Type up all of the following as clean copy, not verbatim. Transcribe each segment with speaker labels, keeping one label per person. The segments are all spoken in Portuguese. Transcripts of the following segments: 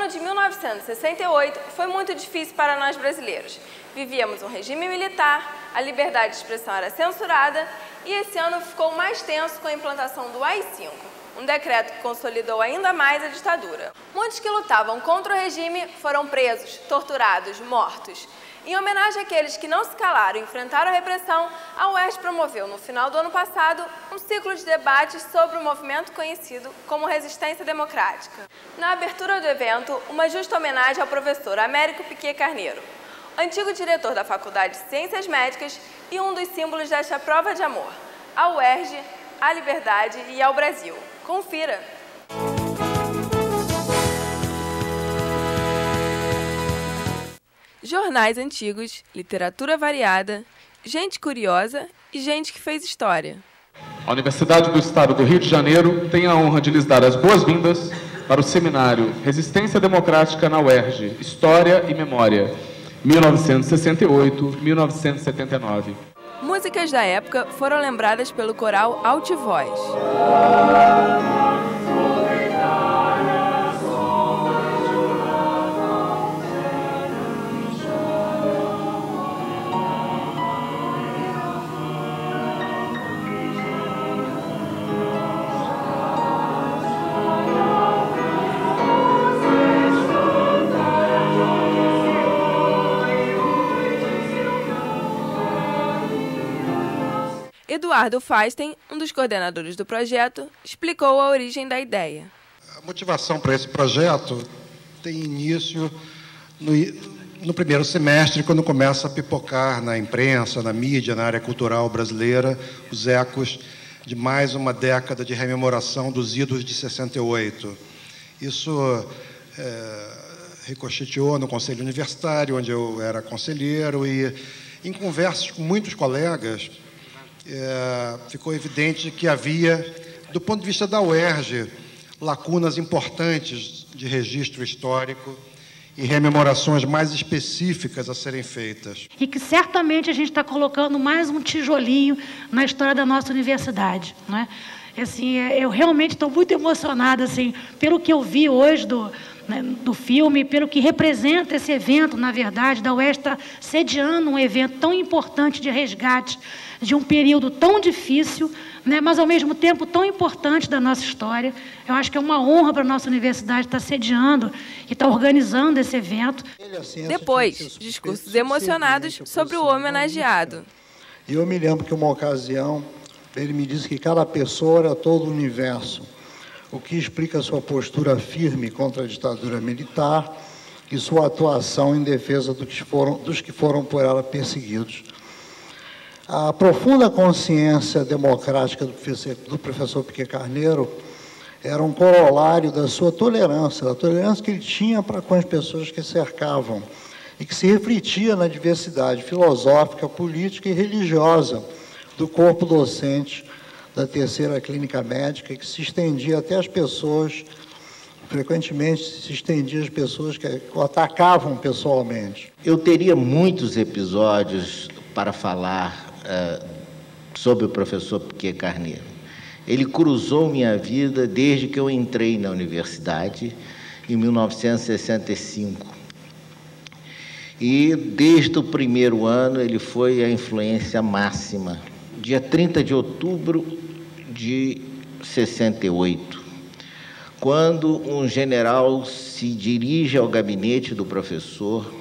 Speaker 1: ano de 1968 foi muito difícil para nós brasileiros. Vivíamos um regime militar, a liberdade de expressão era censurada e esse ano ficou mais tenso com a implantação do AI-5, um decreto que consolidou ainda mais a ditadura. Muitos que lutavam contra o regime foram presos, torturados, mortos. Em homenagem àqueles que não se calaram e enfrentaram a repressão, a UERJ promoveu, no final do ano passado, um ciclo de debates sobre o movimento conhecido como Resistência Democrática. Na abertura do evento, uma justa homenagem ao professor Américo Piquet Carneiro, antigo diretor da Faculdade de Ciências Médicas e um dos símbolos desta prova de amor, à UERJ, à liberdade e ao Brasil. Confira! Jornais antigos, literatura variada, gente curiosa e gente que fez história.
Speaker 2: A Universidade do Estado do Rio de Janeiro tem a honra de lhes dar as boas-vindas para o seminário Resistência Democrática na UERJ, História e Memória, 1968-1979.
Speaker 1: Músicas da época foram lembradas pelo coral Altivoz. Eduardo Fasten, um dos coordenadores do projeto, explicou a origem da ideia.
Speaker 3: A motivação para esse projeto tem início no primeiro semestre, quando começa a pipocar na imprensa, na mídia, na área cultural brasileira, os ecos de mais uma década de rememoração dos idos de 68. Isso ricocheteou no Conselho Universitário, onde eu era conselheiro, e em conversas com muitos colegas, ficou evidente que havia, do ponto de vista da UERJ, lacunas importantes de registro histórico e rememorações mais específicas a serem feitas.
Speaker 4: E que certamente a gente está colocando mais um tijolinho na história da nossa universidade, não é? Assim, eu realmente estou muito emocionada assim, pelo que eu vi hoje do filme, pelo que representa esse evento, na verdade, da UERJ está sediando um evento tão importante de resgate de um período tão difícil, né, mas, ao mesmo tempo, tão importante da nossa história. Eu acho que é uma honra para a nossa universidade estar sediando e estar organizando esse evento.
Speaker 1: Depois, discursos emocionados sobre o homenageado.
Speaker 5: E eu me lembro que, uma ocasião, ele me disse que cada pessoa era todo o universo, o que explica sua postura firme contra a ditadura militar e sua atuação em defesa dos que foram por ela perseguidos. A profunda consciência democrática do professor Piquet Carneiro era um corolário da sua tolerância, da tolerância que ele tinha para com as pessoas que cercavam e que se refletia na diversidade filosófica, política e religiosa do corpo docente da terceira clínica médica, que se estendia até as pessoas, frequentemente se estendia às pessoas que o atacavam pessoalmente.
Speaker 6: Eu teria muitos episódios para falar sobre o professor Piquet Carneiro. Ele cruzou minha vida desde que eu entrei na universidade, em 1965. E, desde o primeiro ano, ele foi a influência máxima. Dia 30 de outubro de 68, quando um general se dirige ao gabinete do professor,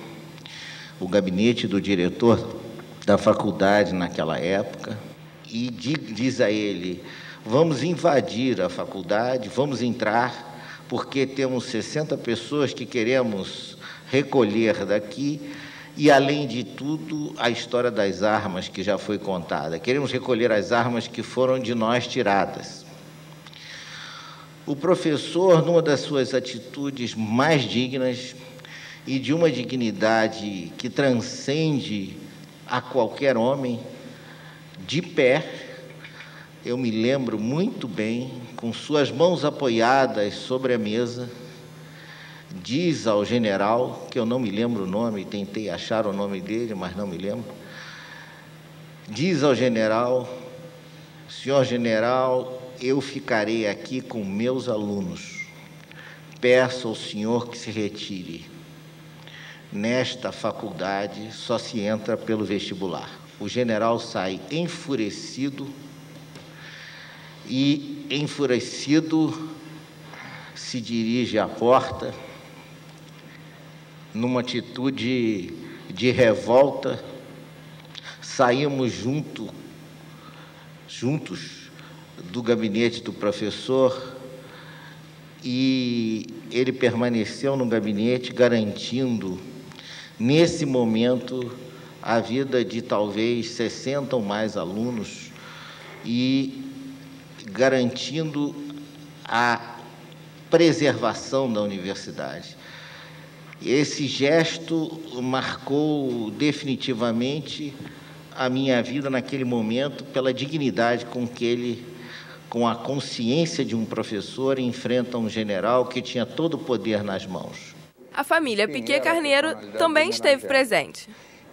Speaker 6: o gabinete do diretor da faculdade naquela época, e diz a ele: vamos invadir a faculdade, vamos entrar, porque temos 60 pessoas que queremos recolher daqui, e, além de tudo, a história das armas que já foi contada. Queremos recolher as armas que foram de nós tiradas. O professor, numa das suas atitudes mais dignas e de uma dignidade que transcende a qualquer homem, de pé, eu me lembro muito bem, com suas mãos apoiadas sobre a mesa, diz ao general, que eu não me lembro o nome, tentei achar o nome dele, mas não me lembro, diz ao general: senhor general, eu ficarei aqui com meus alunos, peço ao senhor que se retire. Nesta faculdade só se entra pelo vestibular. O general sai enfurecido e, enfurecido, se dirige à porta numa atitude de revolta. Saímos juntos do gabinete do professor e ele permaneceu no gabinete garantindo, nesse momento, a vida de talvez 60 ou mais alunos e garantindo a preservação da universidade. Esse gesto marcou definitivamente a minha vida naquele momento pela dignidade com que ele, com a consciência de um professor, enfrenta um general que tinha todo o poder nas mãos.
Speaker 1: A família Piquet Carneiro também esteve presente.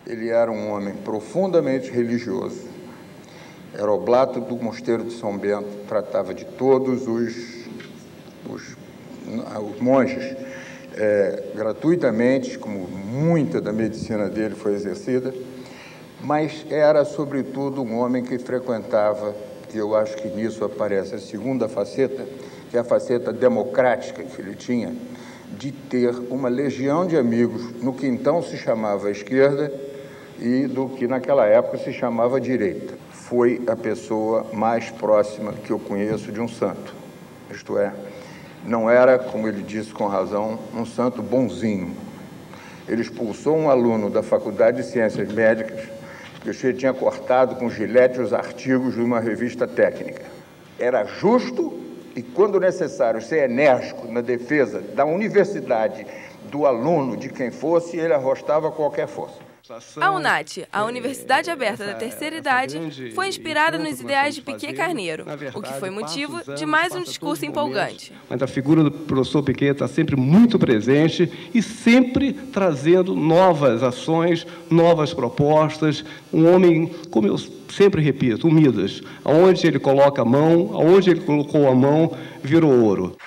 Speaker 7: Ele era um homem profundamente religioso. Era oblato do Mosteiro de São Bento, tratava de todos os monges gratuitamente, como muita da medicina dele foi exercida, mas era, sobretudo, um homem que frequentava, e eu acho que nisso aparece a segunda faceta, que é a faceta democrática que ele tinha, de ter uma legião de amigos no que então se chamava esquerda e do que naquela época se chamava direita. Foi a pessoa mais próxima que eu conheço de um santo. Isto é, não era, como ele disse com razão, um santo bonzinho. Ele expulsou um aluno da Faculdade de Ciências Médicas que o tinha cortado com gilete os artigos de uma revista técnica. Era justo e, quando necessário, ser enérgico na defesa da universidade, do aluno, de quem fosse, ele arrostava qualquer força.
Speaker 1: A UNAT, a Universidade Aberta da Terceira Idade, foi inspirada nos ideais de Piquet Carneiro, o que foi motivo de mais um discurso empolgante.
Speaker 8: Mas a figura do professor Piquet está sempre muito presente e sempre trazendo novas ações, novas propostas. Um homem, como eu sempre repito, o Midas, aonde ele coloca a mão, aonde ele colocou a mão, virou ouro.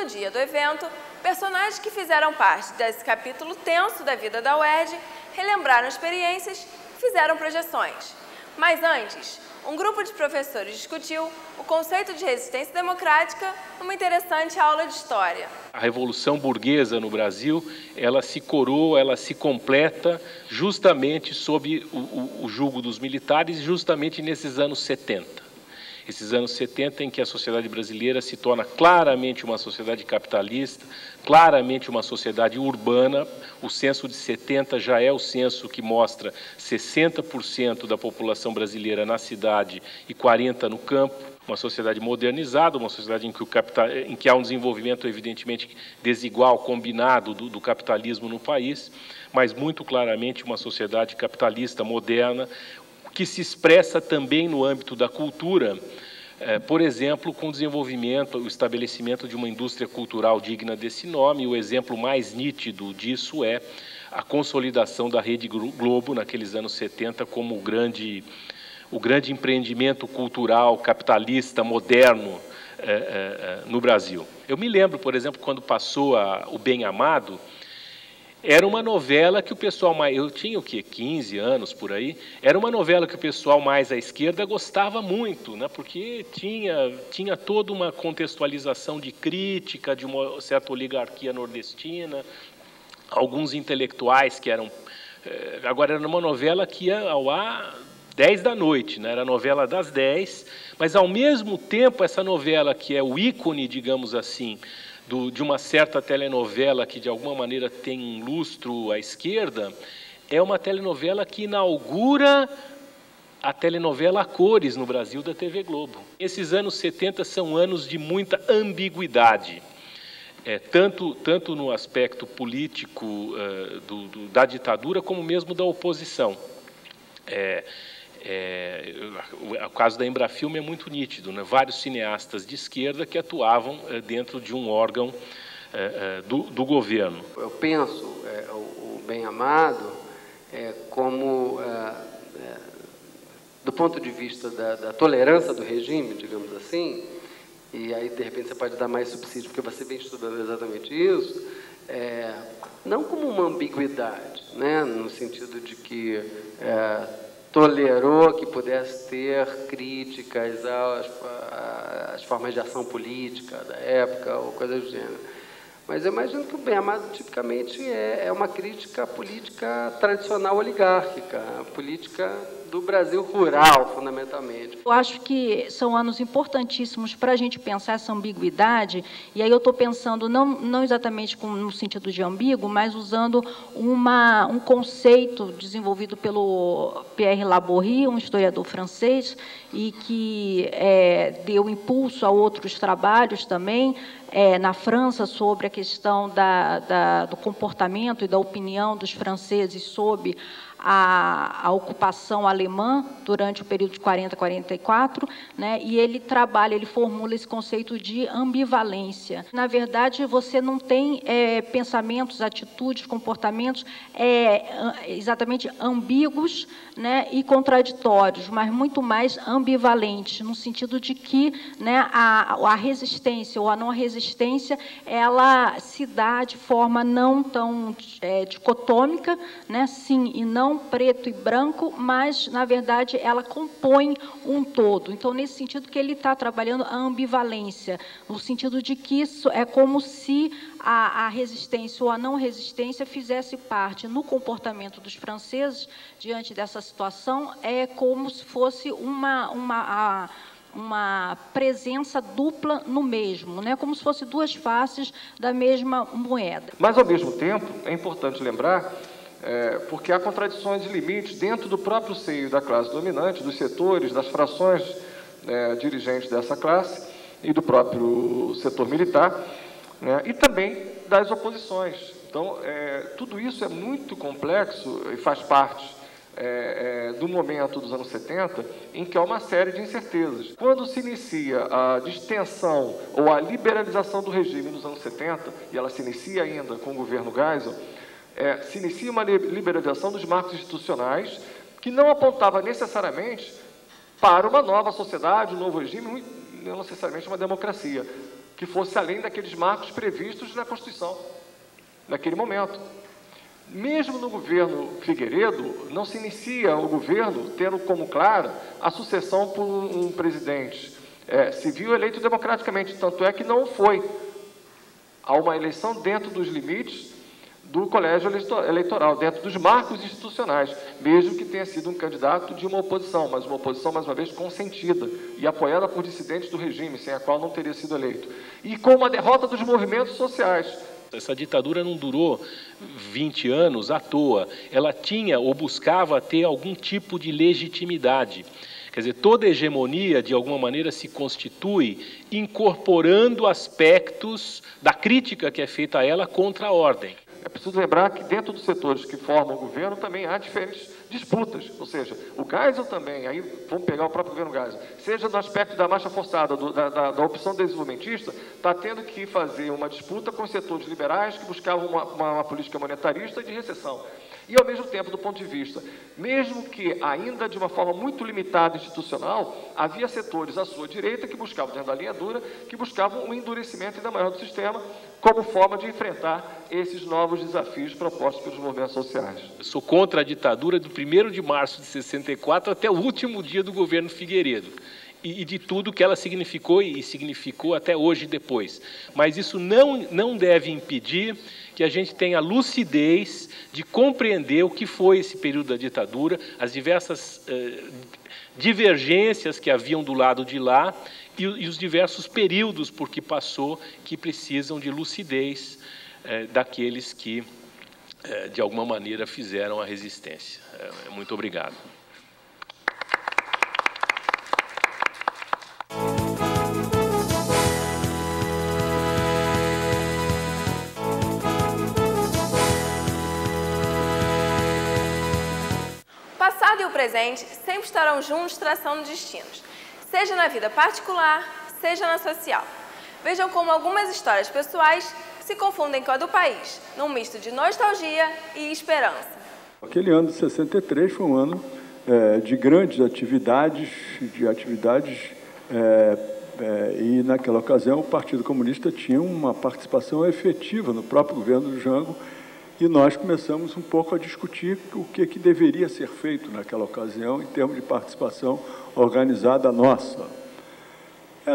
Speaker 1: Dia do evento, personagens que fizeram parte desse capítulo tenso da vida da UERJ relembraram experiências e fizeram projeções. Mas antes, um grupo de professores discutiu o conceito de resistência democrática numa interessante aula de história.
Speaker 9: A Revolução Burguesa no Brasil, ela se coroa, ela se completa justamente sob o jugo dos militares, justamente nesses anos 70. Esses anos 70 em que a sociedade brasileira se torna claramente uma sociedade capitalista, claramente uma sociedade urbana. O censo de 70 já é o censo que mostra 60% da população brasileira na cidade e 40% no campo. Uma sociedade modernizada, uma sociedade em que há um desenvolvimento evidentemente desigual, combinado do capitalismo no país, mas muito claramente uma sociedade capitalista moderna, que se expressa também no âmbito da cultura, por exemplo, com o desenvolvimento, o estabelecimento de uma indústria cultural digna desse nome. E o exemplo mais nítido disso é a consolidação da Rede Globo, naqueles anos 70, como o grande empreendimento cultural, capitalista, moderno no Brasil. Eu me lembro, por exemplo, quando passou o Bem Amado. Era uma novela que o pessoal mais... Eu tinha, 15 anos por aí. Era uma novela que o pessoal mais à esquerda gostava muito, né? Porque tinha toda uma contextualização de crítica de uma certa oligarquia nordestina, alguns intelectuais que eram... Agora, era uma novela que ia ao ar 10 da noite, né? Era a novela das 10, mas, ao mesmo tempo, essa novela que é o ícone, digamos assim, de uma certa telenovela que, de alguma maneira, tem um lustro à esquerda, é uma telenovela que inaugura a telenovela a cores no Brasil da TV Globo. Esses anos 70 são anos de muita ambiguidade, tanto no aspecto político da ditadura, como mesmo da oposição. O caso da Embrafilme é muito nítido, né? Vários cineastas de esquerda que atuavam dentro de um órgão do governo.
Speaker 10: Eu penso o Bem Amado como, do ponto de vista da tolerância do regime, digamos assim, e aí, de repente, você pode dar mais subsídio, porque você vem estudando exatamente isso, não como uma ambiguidade, né? No sentido de que tolerou que pudesse ter críticas às formas de ação política da época, ou coisas do gênero. Mas eu imagino que o Bem Amado, tipicamente, é uma crítica política tradicional oligárquica, a política do Brasil rural, fundamentalmente.
Speaker 11: Eu acho que são anos importantíssimos para a gente pensar essa ambiguidade, e aí eu estou pensando não exatamente no sentido de ambíguo, mas usando um conceito desenvolvido pelo Pierre Laborie, um historiador francês, e que deu impulso a outros trabalhos também, na França, sobre a questão do comportamento e da opinião dos franceses sobre a ocupação alemã durante o período de 40 a 44, né? E ele formula esse conceito de ambivalência. Na verdade, você não tem pensamentos, atitudes, comportamentos exatamente ambíguos, né, e contraditórios, mas muito mais ambivalentes, no sentido de que, né, a resistência ou a não resistência, ela se dá de forma não tão dicotômica, né, sim e não, preto e branco, mas, na verdade, ela compõe um todo. Então, nesse sentido que ele está trabalhando a ambivalência, no sentido de que isso é como se a resistência ou a não resistência fizesse parte no comportamento dos franceses diante dessa situação, como se fosse uma presença dupla no mesmo, né? Como se fosse duas faces da mesma moeda.
Speaker 8: Mas, ao mesmo tempo, é importante lembrar, porque há contradições e limites dentro do próprio seio da classe dominante, dos setores, das frações dirigentes dessa classe e do próprio setor militar, né? E também das oposições. Então, tudo isso é muito complexo e faz parte do momento dos anos 70, em que há uma série de incertezas. Quando se inicia a distensão ou a liberalização do regime nos anos 70, e ela se inicia ainda com o governo Geisel, se inicia uma liberalização dos marcos institucionais que não apontava necessariamente para uma nova sociedade, um novo regime, não necessariamente uma democracia, que fosse além daqueles marcos previstos na Constituição, naquele momento. Mesmo no governo Figueiredo, não se inicia o governo tendo como clara a sucessão por um presidente civil eleito democraticamente, tanto é que não foi. Há uma eleição dentro dos limites do colégio eleitoral, dentro dos marcos institucionais, mesmo que tenha sido um candidato de uma oposição, mas uma oposição, mais uma vez, consentida e apoiada por dissidentes do regime, sem a qual não teria sido eleito. E com uma derrota dos movimentos sociais.
Speaker 9: Essa ditadura não durou 20 anos à toa. Ela tinha ou buscava ter algum tipo de legitimidade. Quer dizer, toda hegemonia, de alguma maneira, se constitui incorporando aspectos da crítica que é feita a ela contra a ordem.
Speaker 8: É preciso lembrar que dentro dos setores que formam o governo também há diferentes disputas, ou seja, o Geisel também, aí vamos pegar o próprio governo Geisel, seja no aspecto da marcha forçada, da opção desenvolvimentista, está tendo que fazer uma disputa com os setores liberais que buscavam uma política monetarista de recessão. E, ao mesmo tempo, do ponto de vista, mesmo que ainda de uma forma muito limitada institucional, havia setores à sua direita que buscavam, dentro da linha dura, que buscavam um endurecimento ainda maior do sistema como forma de enfrentar esses novos desafios propostos pelos movimentos sociais.
Speaker 9: Eu sou contra a ditadura do 1º de março de 64 até o último dia do governo Figueiredo. E de tudo que ela significou e significou até hoje e depois. Mas isso não deve impedir que a gente tenha lucidez de compreender o que foi esse período da ditadura, as diversas divergências que haviam do lado de lá e os diversos períodos por que passou, que precisam de lucidez daqueles que, de alguma maneira, fizeram a resistência. Muito obrigado.
Speaker 1: O passado e o presente sempre estarão juntos traçando destinos, seja na vida particular, seja na social. Vejam como algumas histórias pessoais se confundem com a do país, num misto de nostalgia e esperança.
Speaker 12: Aquele ano de 63 foi um ano de grandes atividades, e naquela ocasião o Partido Comunista tinha uma participação efetiva no próprio governo do Jango, e nós começamos um pouco a discutir o que deveria ser feito naquela ocasião em termos de participação organizada nossa.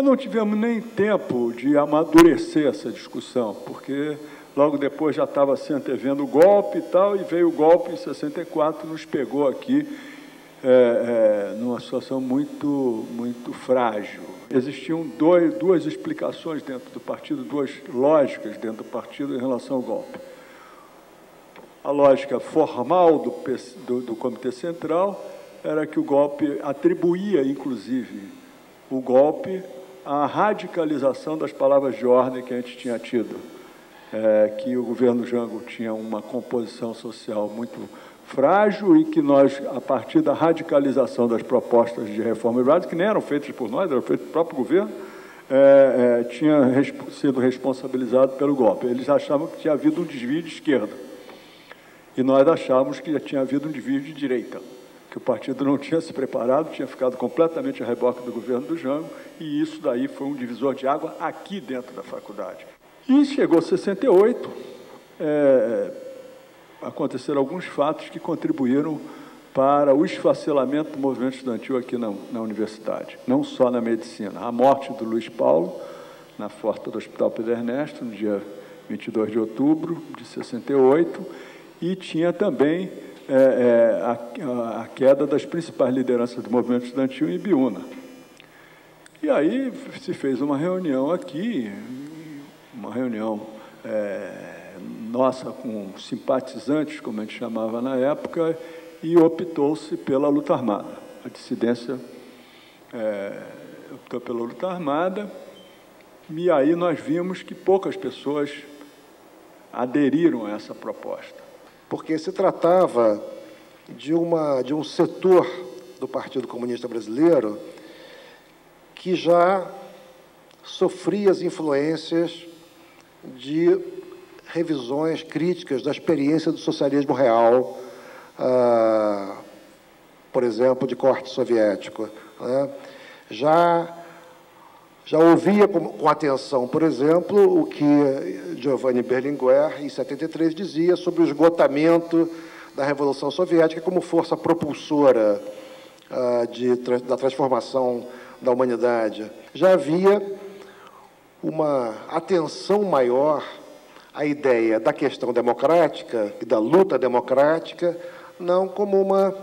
Speaker 12: Não tivemos nem tempo de amadurecer essa discussão, porque logo depois já estava se antevendo o golpe e tal, e veio o golpe em 64, nos pegou aqui numa situação muito frágil. Existiam duas explicações dentro do partido, duas lógicas dentro do partido em relação ao golpe. A lógica formal do Comitê Central era que o golpe atribuía, inclusive, o golpe à radicalização das palavras de ordem que a gente tinha tido, que o governo Jango tinha uma composição social muito frágil e que nós, a partir da radicalização das propostas de reforma liberal, que nem eram feitas por nós, eram feitas pelo próprio governo, tinha sido responsabilizado pelo golpe. Eles achavam que tinha havido um desvio de esquerda e nós achávamos que já tinha havido um desvio de direita, que o partido não tinha se preparado, tinha ficado completamente a reboque do governo do Jango, e isso daí foi um divisor de água aqui dentro da faculdade. E chegou 68, aconteceram alguns fatos que contribuíram para o esfacelamento do movimento estudantil aqui na universidade, não só na medicina. A morte do Luiz Paulo, na porta do Hospital Pedro Ernesto, no dia 22 de outubro de 68, e tinha também a queda das principais lideranças do movimento estudantil em Ibiúna. E aí se fez uma reunião aqui, uma reunião nossa com simpatizantes, como a gente chamava na época, e optou-se pela luta armada. A dissidência optou pela luta armada, e aí nós vimos que poucas pessoas aderiram a essa proposta.
Speaker 3: Porque se tratava de um setor do Partido Comunista Brasileiro que já sofria as influências de revisões críticas da experiência do socialismo real, por exemplo, de corte soviético, né? Já ouvia com atenção, por exemplo, o que Giovanni Berlinguer, em 73, dizia sobre o esgotamento da Revolução Soviética como força propulsora da transformação da humanidade. Já havia uma atenção maior à ideia da questão democrática e da luta democrática, não como uma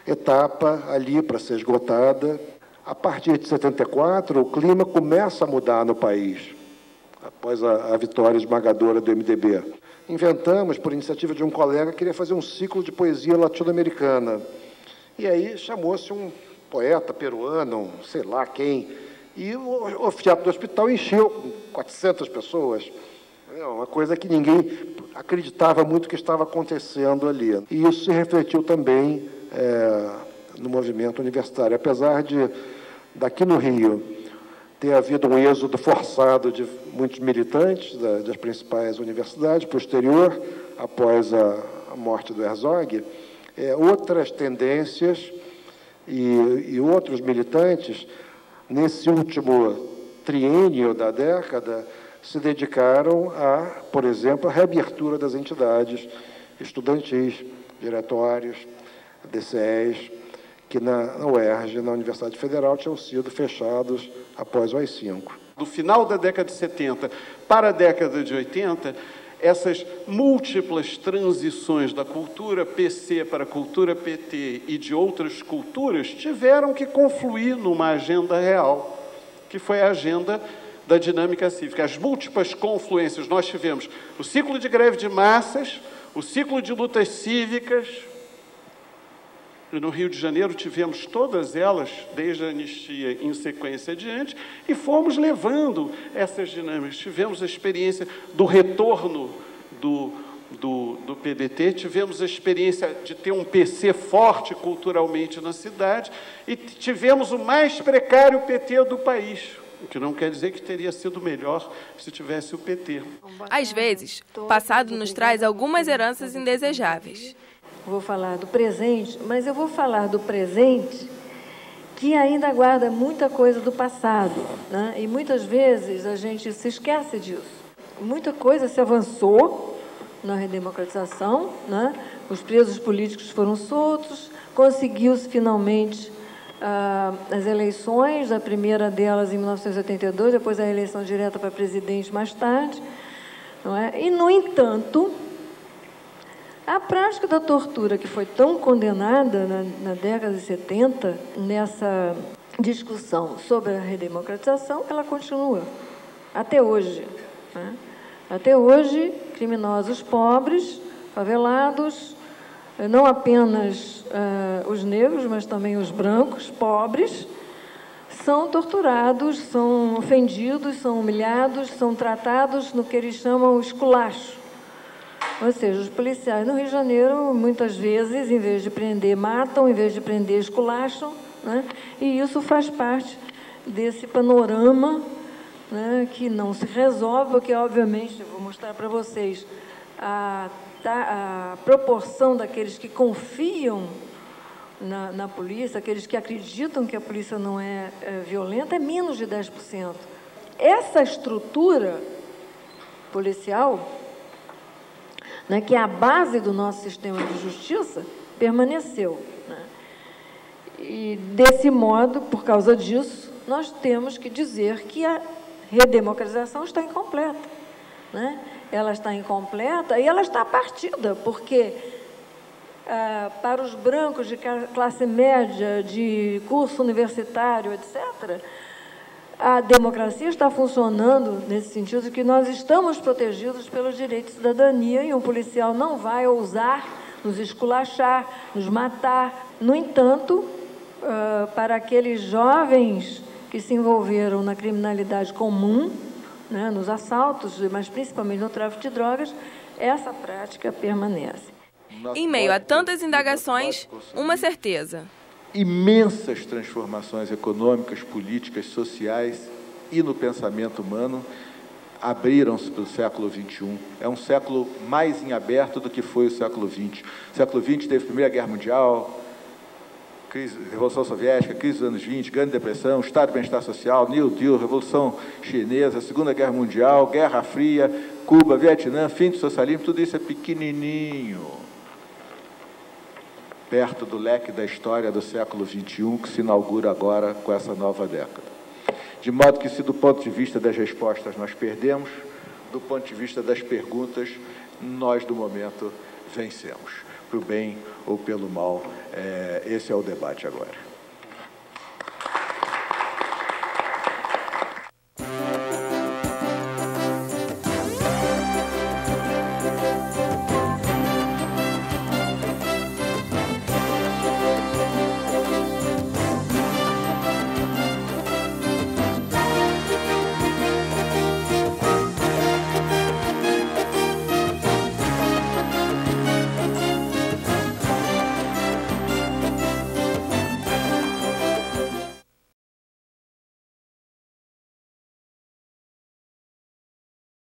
Speaker 3: etapa ali para ser esgotada. A partir de 74, o clima começa a mudar no país, após a vitória esmagadora do MDB. Inventamos, por iniciativa de um colega, que queria fazer um ciclo de poesia latino-americana. E aí chamou-se um poeta peruano, sei lá quem, e o anfiteatro do hospital encheu com 400 pessoas. Uma coisa que ninguém acreditava muito que estava acontecendo ali. E isso se refletiu também no movimento universitário. Apesar de, daqui no Rio, ter havido um êxodo forçado de muitos militantes das principais universidades para o exterior, após a morte do Herzog, outras tendências e outros militantes, nesse último triênio da década, se dedicaram a, por exemplo, a reabertura das entidades estudantis, diretórios, DCEs, que na UERJ, na Universidade Federal, tinham sido fechados após o AI-5.
Speaker 13: Do final da década de 70 para a década de 80, essas múltiplas transições da cultura PC para a cultura PT e de outras culturas tiveram que confluir numa agenda real, que foi a agenda da dinâmica cívica. As múltiplas confluências, nós tivemos o ciclo de greve de massas, o ciclo de lutas cívicas. No Rio de Janeiro tivemos todas elas, desde a anistia em sequência adiante, e fomos levando essas dinâmicas. Tivemos a experiência do retorno do do PDT, tivemos a experiência de ter um PC forte culturalmente na cidade e tivemos o mais precário PT do país, o que não quer dizer que teria sido melhor se tivesse o PT.
Speaker 1: Às vezes, o passado nos traz algumas heranças indesejáveis.
Speaker 14: Vou falar do presente, mas eu vou falar do presente que ainda guarda muita coisa do passado, né? E muitas vezes a gente se esquece disso. Muita coisa se avançou na redemocratização, né? Os presos políticos foram soltos, conseguiu-se finalmente as eleições, a primeira delas em 1982, depois a eleição direta para presidente mais tarde, não é? E, no entanto, a prática da tortura, que foi tão condenada na década de 70, nessa discussão sobre a redemocratização, ela continua, até hoje, né? Até hoje, criminosos pobres, favelados, não apenas os negros, mas também os brancos, pobres, são torturados, são ofendidos, são humilhados, são tratados no que eles chamam o esculacho. Ou seja, os policiais no Rio de Janeiro, muitas vezes, em vez de prender, matam, em vez de prender, esculacham, né? E isso faz parte desse panorama, né, que não se resolve, porque, obviamente, eu vou mostrar para vocês, a proporção daqueles que confiam na polícia, aqueles que acreditam que a polícia não é violenta, é menos de 10%. Essa estrutura policial, né, que é a base do nosso sistema de justiça, permaneceu, né? E, desse modo, por causa disso, nós temos que dizer que a redemocratização está incompleta, né? Ela está incompleta e ela está partida, porque para os brancos de classe média, de curso universitário, etc., a democracia está funcionando nesse sentido de que nós estamos protegidos pelos direitos de cidadania e um policial não vai ousar nos esculachar, nos matar. No entanto, para aqueles jovens que se envolveram na criminalidade comum, né, nos assaltos, mas principalmente no tráfico de drogas, essa prática permanece.
Speaker 1: Em meio a tantas indagações, uma certeza.
Speaker 15: Imensas transformações econômicas, políticas, sociais e no pensamento humano abriram-se para o século XXI. É um século mais em aberto do que foi o século XX. O século XX teve a Primeira Guerra Mundial, Revolução Soviética, crise dos anos 20, Grande Depressão, Estado de Bem-Estar Social, New Deal, Revolução Chinesa, Segunda Guerra Mundial, Guerra Fria, Cuba, Vietnã, fim do socialismo, tudo isso é pequenininho, perto do leque da história do século XXI, que se inaugura agora com essa nova década. De modo que, se do ponto de vista das respostas nós perdemos, do ponto de vista das perguntas, nós, do momento, vencemos. Para o bem ou pelo mal, esse é o debate agora.